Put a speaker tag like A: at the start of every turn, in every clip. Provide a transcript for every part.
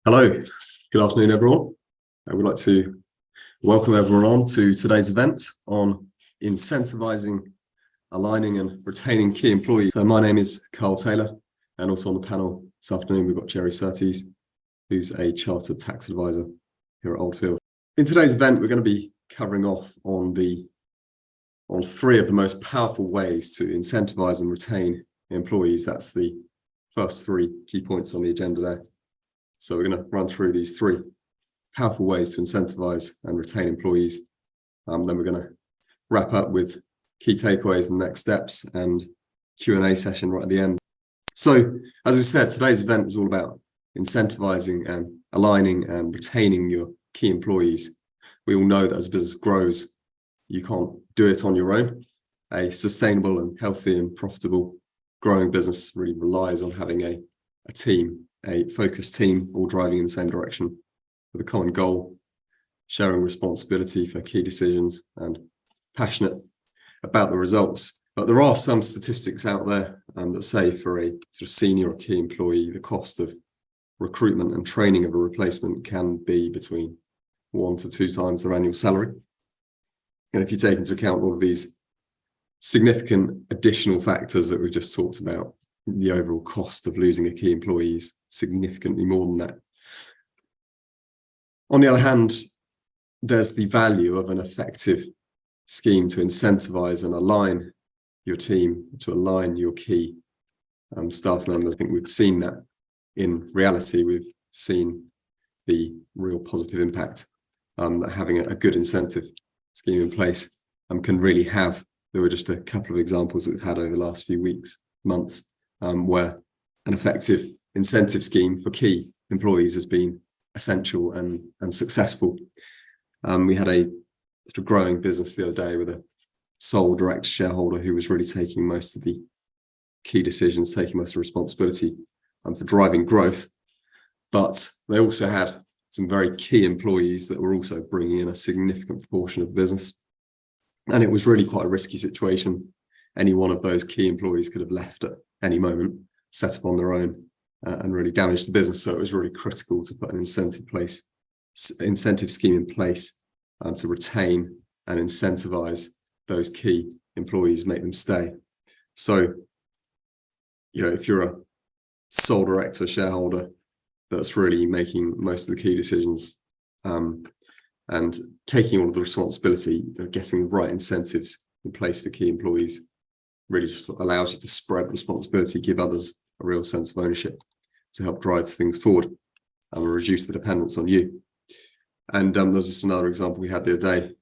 A: Hello, good afternoon, everyone. We'd like to welcome everyone on to today's event on incentivizing, aligning and retaining key employees. So my name is Carl Taylor, and also on the panel this afternoon, we've got Jerry Surtees, who's a chartered tax advisor here at Oldfield. In today's event, we're going to be covering off on three of the most powerful ways to incentivize and retain employees. That's the first three key points on the agenda there. So we're going to run through these three powerful ways to incentivize and retain employees. Then we're going to wrap up with key takeaways and next steps and Q&A session right at the end. So, as I said, today's event is all about incentivizing and aligning and retaining your key employees. We all know that as a business grows, you can't do it on your own. A sustainable and healthy and profitable growing business really relies on having a team, a focused team, all driving in the same direction with a common goal, sharing responsibility for key decisions and passionate about the results. But there are some statistics out there that say for a sort of senior or key employee, the cost of recruitment and training of a replacement can be between 1 to 2 times their annual salary. And if you take into account all of these significant additional factors that we've just talked about, the overall cost of losing a key employee is significantly more than that. On the other hand, there's the value of an effective scheme to incentivize and align your team, to align your key staff members. I think we've seen that in reality. We've seen the real positive impact that having a good incentive scheme in place can really have. There were just a couple of examples that we've had over the last few weeks, months, where an effective incentive scheme for key employees has been essential and successful. We had a sort of growing business the other day with a sole direct shareholder who was really taking most of the key decisions, taking most of the responsibility for driving growth. But they also had some very key employees that were also bringing in a significant proportion of the business. And it was really quite a risky situation. Any one of those key employees could have left at any moment, set up on their own, and really damage the business. So it was really critical to put an incentive scheme in place to retain and incentivize those key employees, make them stay. So, if you're a sole director shareholder that's really making most of the key decisions and taking all of the responsibility of getting the right incentives in place for key employees, really just allows you to spread responsibility, give others a real sense of ownership to help drive things forward and reduce the dependence on you. And there was just another example we had the other day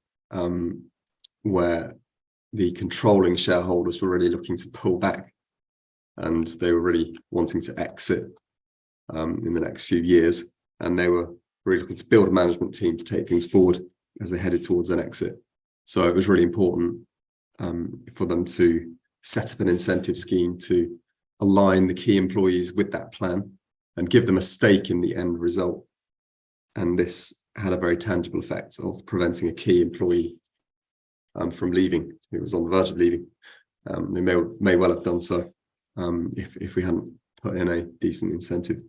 A: where the controlling shareholders were really looking to pull back and they were really wanting to exit in the next few years. And they were really looking to build a management team to take things forward as they headed towards an exit. So it was really important for them to set up an incentive scheme to align the key employees with that plan and give them a stake in the end result. And this had a very tangible effect of preventing a key employee from leaving, who was on the verge of leaving. They may well have done so if we hadn't put in a decent incentive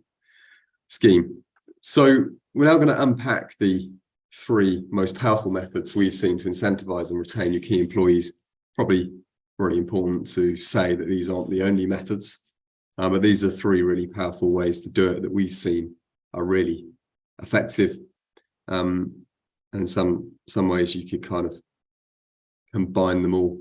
A: scheme. So we're now going to unpack the 3 most powerful methods we've seen to incentivize and retain your key employees. Probably really important to say that these aren't the only methods, but these are 3 really powerful ways to do it that we've seen are really effective. And in some ways you could kind of combine them all